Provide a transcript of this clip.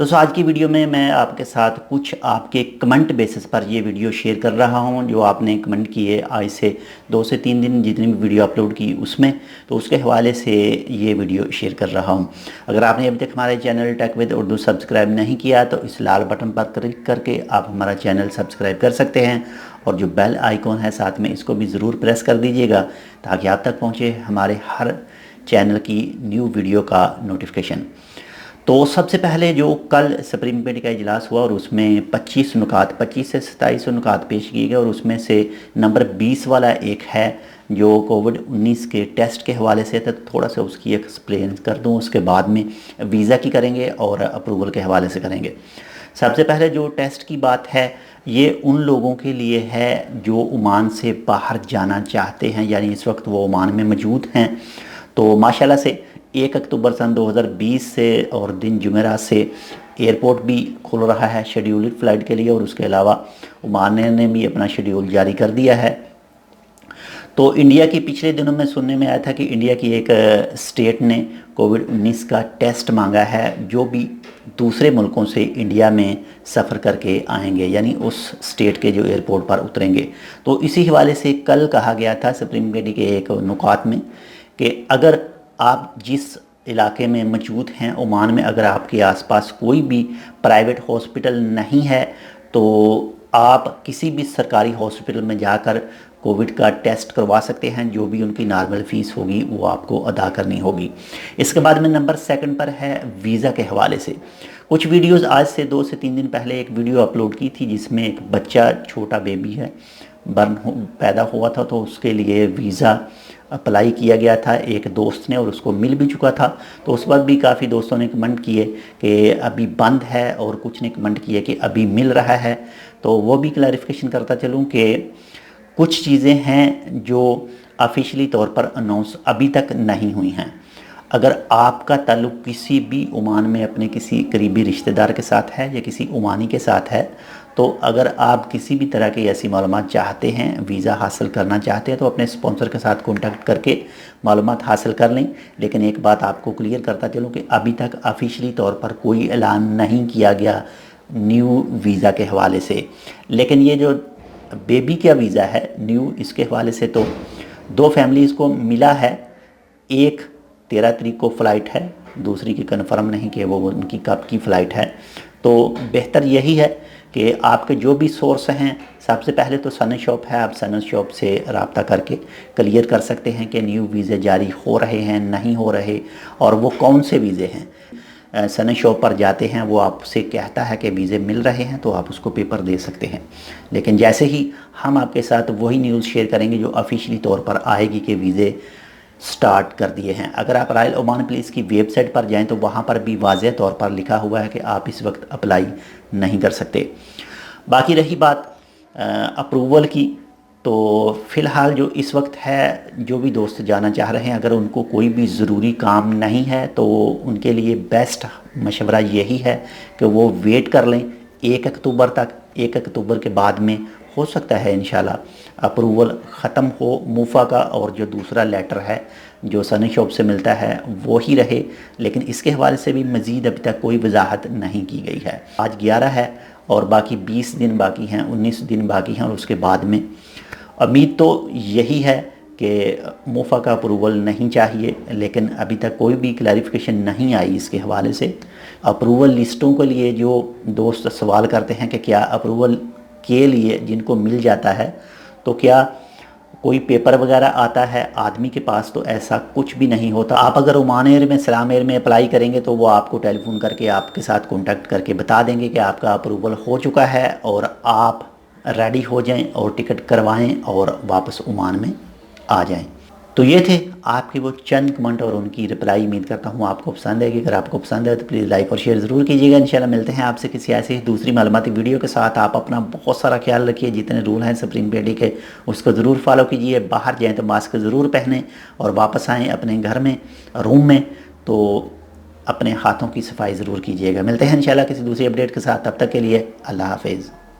दोस्तों आज की वीडियो में मैं आपके साथ कुछ आपके कमेंट बेसिस पर ये वीडियो शेयर कर रहा हूँ जो आपने कमेंट किए आज से 2 से 3 दिन जितनी भी वीडियो अपलोड की उसमें, तो उसके हवाले से ये वीडियो शेयर कर रहा हूँ। अगर आपने अभी तक हमारे channel Tech With Urdu subscribe नहीं किया तो इस लाल बटन पर क्लिक करके आप हमारा चैनल सब्सक्राइब कर सकते हैं और जो बेल आइकॉन है साथ में इसको भी ज़रूर प्रेस कर दीजिएगा ताकि आप तक पहुँचे हमारे हर चैनल की न्यू वीडियो का नोटिफिकेशन। तो सबसे पहले जो कल सुप्रीम कमेटी का इजलास हुआ और उसमें 25 से 27 नुकात पेश किए गए और उसमें से नंबर 20 वाला एक है जो कोविड-19 के टेस्ट के हवाले से था। तो थोड़ा सा उसकी एक्सप्लेन कर दूं, उसके बाद में वीज़ा की करेंगे और अप्रूवल के हवाले से करेंगे। सबसे पहले जो टेस्ट की बात है ये उन लोगों के लिए है जो ओमान से बाहर जाना चाहते हैं, यानी इस वक्त वो ओमान में मौजूद हैं। तो माशाल्लाह से 1 अक्टूबर सन 2020 से और दिन जुमेरात से एयरपोर्ट भी खुल रहा है शेड्यूल्ड फ़्लाइट के लिए और उसके अलावा ओमान ने भी अपना शेड्यूल जारी कर दिया है। तो इंडिया की पिछले दिनों में सुनने में आया था कि इंडिया की एक स्टेट ने कोविड-19 का टेस्ट मांगा है जो भी दूसरे मुल्कों से इंडिया में सफ़र करके आएंगे, यानी उस स्टेट के जो एयरपोर्ट पर उतरेंगे। तो इसी हवाले से कल कहा गया था सुप्रीम कमेटी के एक नुकात में कि अगर आप जिस इलाके में मौजूद हैं ओमान में, अगर आपके आसपास कोई भी प्राइवेट हॉस्पिटल नहीं है तो आप किसी भी सरकारी हॉस्पिटल में जाकर कोविड का टेस्ट करवा सकते हैं। जो भी उनकी नॉर्मल फ़ीस होगी वो आपको अदा करनी होगी। इसके बाद में नंबर 2 पर है वीज़ा के हवाले से। कुछ वीडियोस आज से 2 से 3 दिन पहले एक वीडियो अपलोड की थी जिसमें एक बच्चा, छोटा बेबी है, पैदा हुआ था, तो उसके लिए वीज़ा अप्लाई किया गया था एक दोस्त ने और उसको मिल भी चुका था। तो उस वक्त भी काफ़ी दोस्तों ने कमेंट किए कि अभी बंद है और कुछ ने कमेंट किए कि अभी मिल रहा है। तो वो भी क्लैरिफिकेशन करता चलूँ कि कुछ चीज़ें हैं जो ऑफिशियली तौर पर अनाउंस अभी तक नहीं हुई हैं। अगर आपका ताल्लुक़ किसी भी ओमान में अपने किसी करीबी रिश्तेदार के साथ है या किसी ओमानी के साथ है, तो अगर आप किसी भी तरह की ऐसी मालूमात चाहते हैं, वीज़ा हासिल करना चाहते हैं, तो अपने स्पॉन्सर के साथ कॉन्टैक्ट करके मालूमात हासिल कर लें। लेकिन एक बात आपको क्लियर करता चलूँ कि अभी तक ऑफिशियली तौर पर कोई ऐलान नहीं किया गया न्यू वीज़ा के हवाले से। लेकिन ये जो बेबी का वीज़ा है न्यू, इसके हवाले से तो 2 फैमिलीज़ को मिला है। एक 13 तारीख को फ़्लाइट है, दूसरी की कन्फर्म नहीं कि वो उनकी कब की फ़्लाइट है। तो बेहतर यही है कि आपके जो भी सोर्स हैं, सबसे पहले तो सनद शॉप है, आप सनद शॉप से रब्ता करके क्लियर कर सकते हैं कि न्यू वीज़े जारी हो रहे हैं नहीं हो रहे और वो कौन से वीज़े हैं। सनद शॉप पर जाते हैं, वो आपसे कहता है कि वीज़े मिल रहे हैं तो आप उसको पेपर दे सकते हैं। लेकिन जैसे ही हम आपके साथ वही न्यूज़ शेयर करेंगे जो ऑफिशियली तौर पर आएगी कि वीज़े स्टार्ट कर दिए हैं। अगर आप रॉयल ओमान पुलिस की वेबसाइट पर जाएं तो वहाँ पर भी वाज़ेह तौर पर लिखा हुआ है कि आप इस वक्त अप्लाई नहीं कर सकते। बाकी रही बात अप्रूवल की, तो फ़िलहाल जो इस वक्त है, जो भी दोस्त जाना चाह रहे हैं, अगर उनको कोई भी ज़रूरी काम नहीं है तो उनके लिए बेस्ट मशवरा यही है कि वो वेट कर लें 1 अक्टूबर तक। 1 अक्टूबर के बाद में हो सकता है इंशाल्लाह अप्रूवल ख़त्म हो मूफ़ा का और जो दूसरा लेटर है जो सनद शॉप से मिलता है वो ही रहे। लेकिन इसके हवाले से भी मज़ीद अभी तक कोई वजाहत नहीं की गई है। आज 11 है और बाकी 20 दिन बाकी हैं, 19 दिन बाकी हैं और उसके बाद में उम्मीद तो यही है कि मूफ़ा का अप्रूवल नहीं चाहिए। लेकिन अभी तक कोई भी क्लैरिफिकेशन नहीं आई इसके हवाले से। अप्रूवल लिस्टों के लिए जो दोस्त सवाल करते हैं कि क्या अप्रूवल के लिए जिनको मिल जाता है तो क्या कोई पेपर वगैरह आता है आदमी के पास, तो ऐसा कुछ भी नहीं होता। आप अगर ओमान एयर में, सलाम एयर में अप्लाई करेंगे तो वो आपको टेलीफोन करके आपके साथ कांटेक्ट करके बता देंगे कि आपका अप्रूवल हो चुका है और आप रेडी हो जाएं और टिकट करवाएं और वापस ओमान में आ जाएं। तो ये थे आपके वो चंद कमेंट और उनकी रिप्लाई। उम्मीद करता हूँ आपको पसंद आएगी। अगर आपको पसंद है तो प्लीज़ लाइक और शेयर ज़रूर कीजिएगा। इंशाल्लाह मिलते हैं आपसे किसी ऐसी दूसरी मालूमाती वीडियो के साथ। आप अपना बहुत सारा ख्याल रखिए। जितने रूल हैं सुप्रीम कमेटी के उसको ज़रूर फॉलो कीजिए। बाहर जाएँ तो मास्क ज़रूर पहनें और वापस आएँ अपने घर में, रूम में, तो अपने हाथों की सफाई ज़रूर कीजिएगा। मिलते हैं इंशाल्लाह किसी दूसरी अपडेट के साथ। तब तक के लिए अल्लाह हाफिज़।